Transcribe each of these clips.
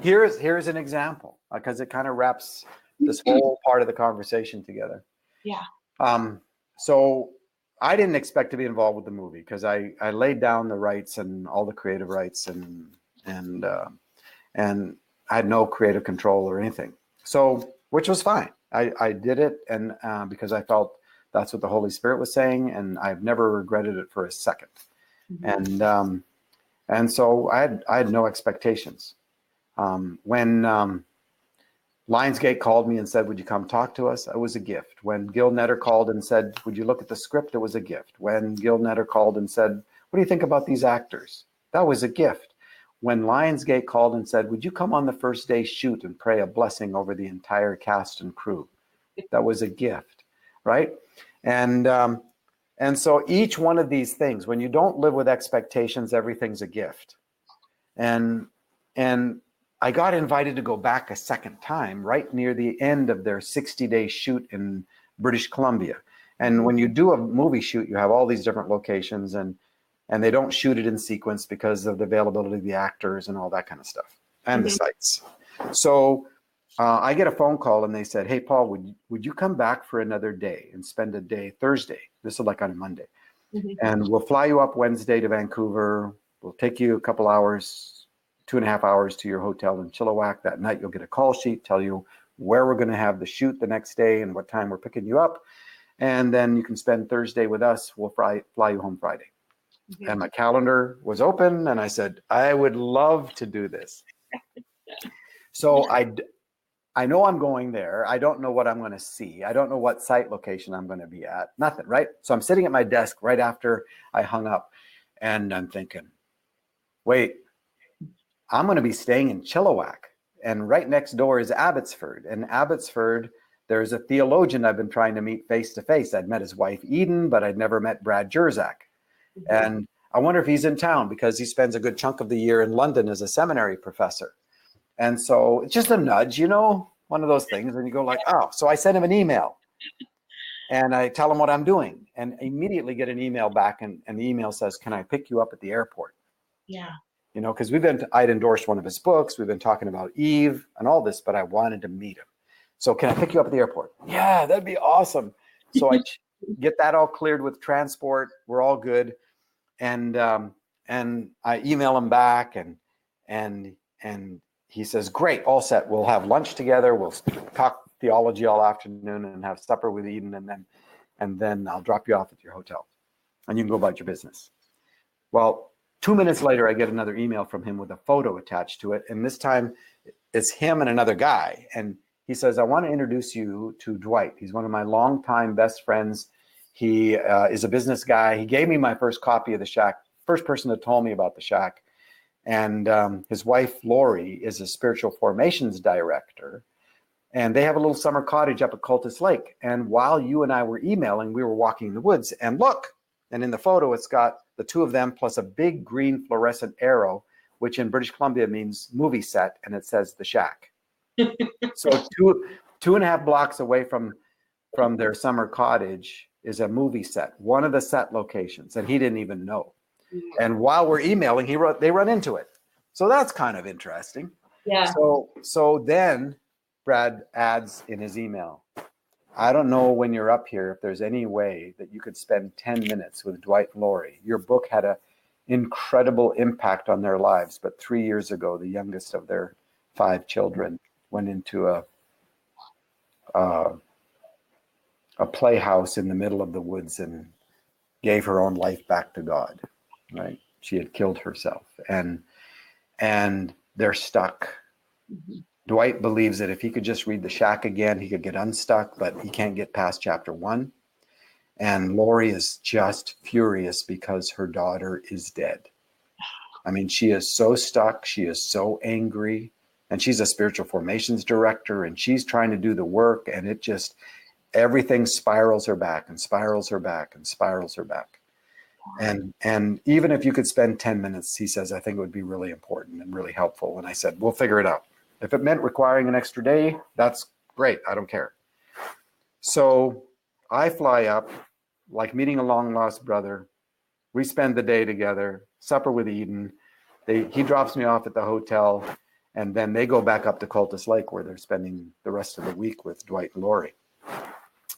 here's an example, because it kind of wraps this whole part of the conversation together. Yeah. So I didn't expect to be involved with the movie because I laid down the rights and all the creative rights and I had no creative control or anything. So, which was fine. I did it, and because I felt that's what the Holy Spirit was saying, and I've never regretted it for a second. Mm-hmm. And so I had no expectations. When Lionsgate called me and said, "Would you come talk to us?" It was a gift. When Gil Netter called and said, "Would you look at the script?" It was a gift. When Gil Netter called and said, "What do you think about these actors?" That was a gift. When Lionsgate called and said, "Would you come on the first day shoot and pray a blessing over the entire cast and crew?" That was a gift, right? And so each one of these things, when you don't live with expectations, everything's a gift. And I got invited to go back a second time right near the end of their 60-day shoot in British Columbia. And when you do a movie shoot, you have all these different locations, and they don't shoot it in sequence because of the availability of the actors and all that kind of stuff, and the sites. So I get a phone call and they said, "Hey, Paul, would you come back for another day and spend a day Thursday?" This is like on a Monday. "And we'll fly you up Wednesday to Vancouver. We'll take you a couple hours, 2.5 hours to your hotel in Chilliwack. That night you'll get a call sheet, tell you where we're going to have the shoot the next day and what time we're picking you up. And then you can spend Thursday with us. We'll fly you home Friday." And my calendar was open, and I said, "I would love to do this." So I know I'm going there. I don't know what I'm going to see. I don't know what site location I'm going to be at. Nothing, right? So I'm sitting at my desk right after I hung up, and I'm thinking, wait, I'm going to be staying in Chilliwack, and right next door is Abbotsford. And Abbotsford, there's a theologian I've been trying to meet face to face. I'd met his wife, Eden, but I'd never met Brad Jerzak. And I wonder if he's in town because he spends a good chunk of the year in London as a seminary professor. And so it's just a nudge, one of those things. And you go like, oh, so I send him an email and I tell him what I'm doing, and immediately get an email back. And the email says, "Can I pick you up at the airport?" Yeah. Because I'd endorsed one of his books. We've been talking about Eve and all this, but I wanted to meet him. "So can I pick you up at the airport?" "Yeah, that'd be awesome." So I get that all cleared with transport. We're all good. And I email him back, and he says, "Great, all set. We'll have lunch together. We'll talk theology all afternoon and have supper with Eden, and then I'll drop you off at your hotel, and you can go about your business." Well, 2 minutes later, I get another email from him with a photo attached to it, and this time it's him and another guy, and he says, "I want to introduce you to Dwight. He's one of my longtime best friends. He is a business guy. He gave me my first copy of The Shack, first person that told me about The Shack. And his wife, Lori, is a spiritual formations director. And they have a little summer cottage up at Cultus Lake. And while you and I were emailing, we were walking in the woods. And look, and in the photo, it's got the two of them plus a big green fluorescent arrow, which in British Columbia means movie set. And it says The Shack. So 2.5 blocks away from their summer cottage is a movie set, one of the set locations, and he didn't even know. And while we're emailing, they run into it. So that's kind of interesting. Yeah. So then Brad adds in his email, "I don't know when you're up here if there's any way that you could spend 10 minutes with Dwight and Lori. Your book had an incredible impact on their lives, but 3 years ago, the youngest of their 5 children went into a playhouse in the middle of the woods and gave her own life back to God." Right? She had killed herself, and they're stuck. Dwight believes that if he could just read The Shack again, he could get unstuck, but he can't get past chapter 1. And Lori is just furious because her daughter is dead. I mean, she is so stuck. She is so angry, and she's a spiritual formations director, and she's trying to do the work, and it just, everything spirals her back and spirals her back and spirals her back. And even if you could spend 10 minutes, he says, I think it would be really important and really helpful. And I said, we'll figure it out. If it meant requiring an extra day, that's great. I don't care. So I fly up, like meeting a long lost brother. We spend the day together, supper with Eden. He drops me off at the hotel, And then they go back up to Cultus Lake where they're spending the rest of the week with Dwight and Lori.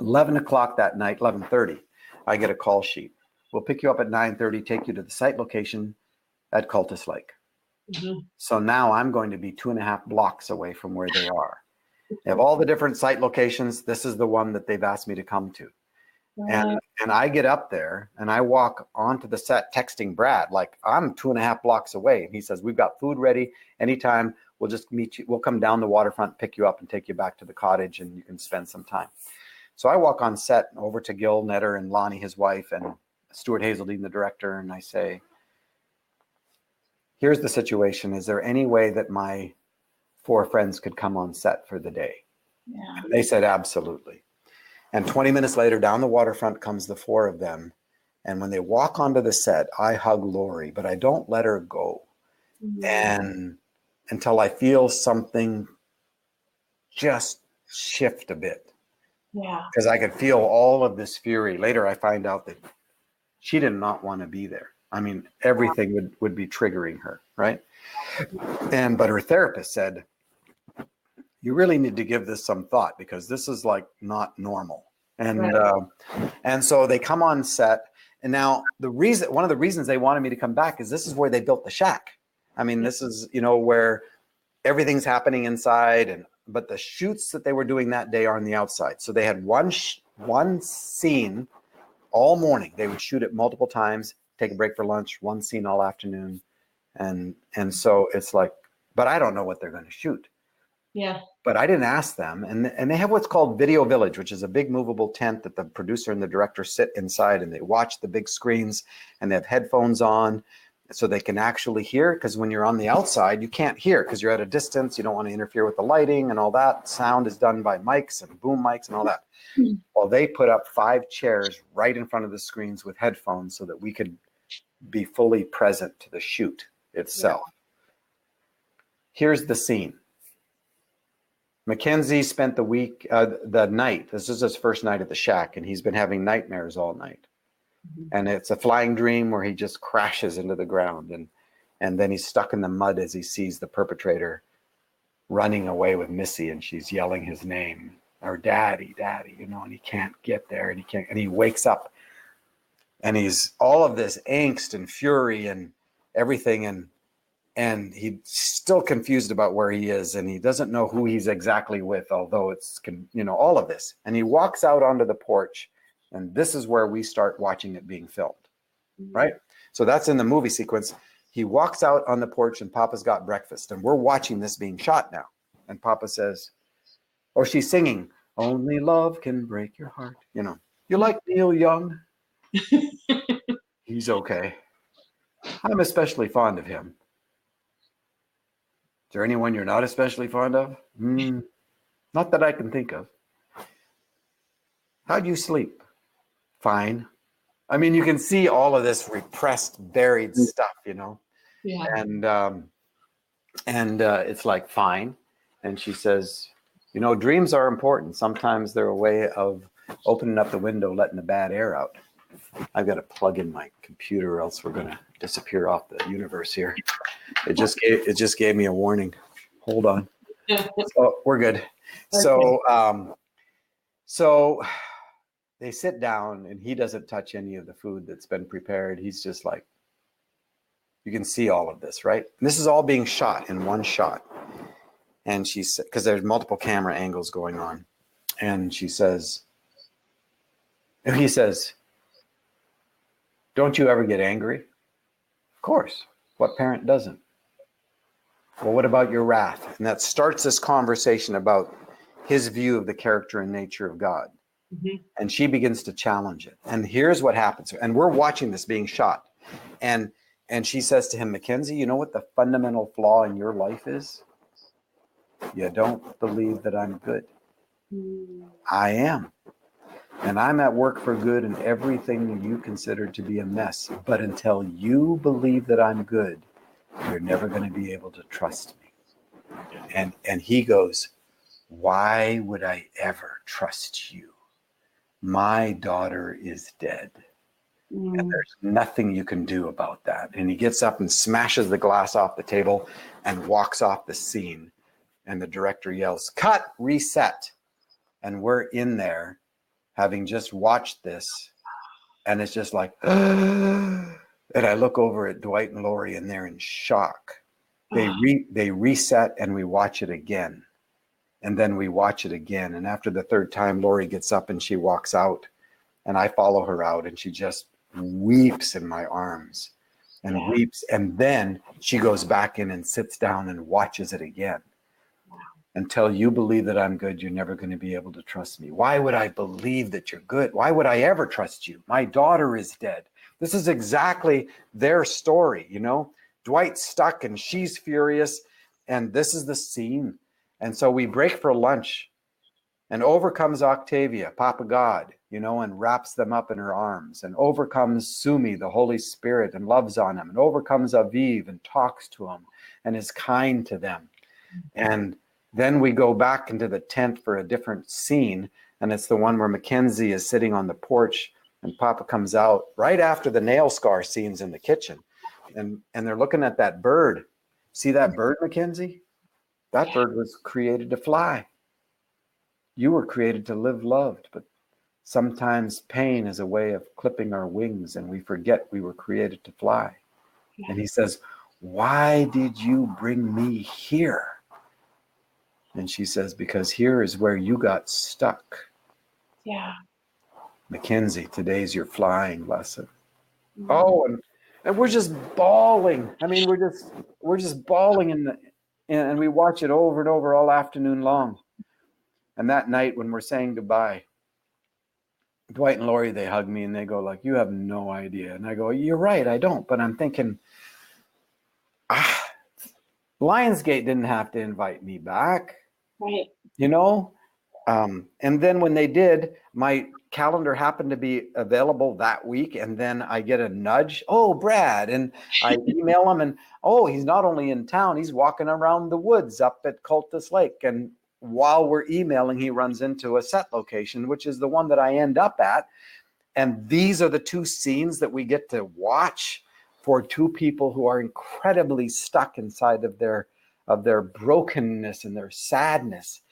11 o'clock that night, 11:30, I get a call sheet. We'll pick you up at 9:30, take you to the site location at Cultus Lake. Mm-hmm. So now I'm going to be 2.5 blocks away from where they are. They have all the different site locations. This is the one that they've asked me to come to. And I get up there and I walk onto the set texting Brad, like I'm 2.5 blocks away. And he says, we've got food ready. Anytime, we'll just meet you. We'll come down the waterfront, pick you up and take you back to the cottage and you can spend some time. So I walk on set over to Gil Netter and Lonnie, his wife, and Stuart Hazeldine, the director. And I say, here's the situation. Is there any way that my 4 friends could come on set for the day? Yeah. And they said, absolutely. And 20 minutes later, down the waterfront comes the 4 of them. And when they walk onto the set, I hug Lori, but I don't let her go. Mm-hmm. And until I feel something just shift a bit. Yeah. Because I could feel all of this fury. Later, I find out that she did not want to be there. I mean, everything would be triggering her, right? But her therapist said, you really need to give this some thought because this is like not normal. And so they come on set. And now one of the reasons they wanted me to come back is this is where they built the shack. I mean, this is, where everything's happening inside, but the shoots that they were doing that day are on the outside. So they had one scene all morning. They would shoot it multiple times, take a break for lunch, one scene all afternoon. And so it's like, but I don't know what they're going to shoot. Yeah. But I didn't ask them. And they have what's called Video Village, which is a big movable tent that the producer and the director sit inside and they watch the big screens and they have headphones on so they can actually hear. Because when you're on the outside, you can't hear because you're at a distance. You don't want to interfere with the lighting and all that. Sound is done by mics and boom mics and all that. Mm-hmm. Well, they put up 5 chairs right in front of the screens with headphones so that we could be fully present to the shoot itself. Yeah. Here's the scene. Mackenzie spent the night. This is his first night at the shack, and he's been having nightmares all night. Mm-hmm. And it's a flying dream where he just crashes into the ground, and then he's stuck in the mud as he sees the perpetrator running away with Missy, and she's yelling his name, or Daddy, Daddy, and he can't get there, and he wakes up, and he's all of this angst and fury and everything, and he's still confused about where he is, and he doesn't know who he's exactly with, although it's, all of this. And he walks out onto the porch, and this is where we start watching it being filmed, right? So that's in the movie sequence. He walks out on the porch, and Papa's got breakfast, and we're watching this being shot now. And Papa says, or she's singing, only love can break your heart. You like Neil Young? He's okay. I'm especially fond of him. Is there anyone you're not especially fond of? Not that I can think of. How'd you sleep? Fine. I mean, you can see all of this repressed, buried stuff, Yeah. And it's like, fine. And she says, dreams are important. Sometimes they're a way of opening up the window, letting the bad air out. I've got to plug in my computer or else we're going to disappear off the universe here. It just gave me a warning. Hold on. So we're good. Okay. So they sit down and he doesn't touch any of the food that's been prepared. He's just like, you can see all of this, right? And this is all being shot in one shot. And she said, because there's multiple camera angles going on. And he says, don't you ever get angry? Of course. What parent doesn't? Well, what about your wrath? And that starts this conversation about his view of the character and nature of God. Mm-hmm. And she begins to challenge it. And here's what happens. And we're watching this being shot. And she says to him, Mackenzie, you know what the fundamental flaw in your life is? You don't believe that I'm good. I am. And I'm at work for good in everything you consider to be a mess. But until you believe that I'm good, you're never going to be able to trust me. And he goes, why would I ever trust you? My daughter is dead. And there's nothing you can do about that. And he gets up and smashes the glass off the table and walks off the scene. And the director yells, "Cut, reset." And we're in there having just watched this. And it's just like, and I look over at Dwight and Lori and they're in shock. They reset and we watch it again. And then we watch it again. And after the third time, Lori gets up and she walks out. And I follow her out and she just weeps in my arms and weeps. And then she goes back in and sits down and watches it again. Until you believe that I'm good, you're never going to be able to trust me. Why would I believe that you're good? Why would I ever trust you? My daughter is dead. This is exactly their story, you know? Dwight's stuck and she's furious. And this is the scene. And so we break for lunch. And over comes Octavia, Papa God, you know, and wraps them up in her arms. And over comes Sumi, the Holy Spirit, and loves on them. And over comes Aviv and talks to them and is kind to them. And then we go back into the tent for a different scene. And it's the one where Mackenzie is sitting on the porch and Papa comes out right after the nail scar scenes in the kitchen. And they're looking at that bird. See that bird, Mackenzie? That bird was created to fly. You were created to live loved, but sometimes pain is a way of clipping our wings and we forget we were created to fly. And he says, "Why did you bring me here?" And she says, "Because here is where you got stuck." Yeah. Mackenzie, today's your flying lesson. Oh, and we're just bawling. I mean, we're just bawling and we watch it over and over all afternoon long. And that night when we're saying goodbye, Dwight and Lori, they hug me and they go like, "You have no idea." And I go, "You're right, I don't." But I'm thinking, Lionsgate didn't have to invite me back. Right. You know? And then when they did, my calendar happened to be available that week. And then I get a nudge. "Oh, Brad." And I email him and, "Oh, he's not only in town, he's walking around the woods up at Cultus Lake." And while we're emailing, he runs into a set location, which is the one that I end up at. And these are the two scenes that we get to watch for two people who are incredibly stuck inside of their brokenness and their sadness.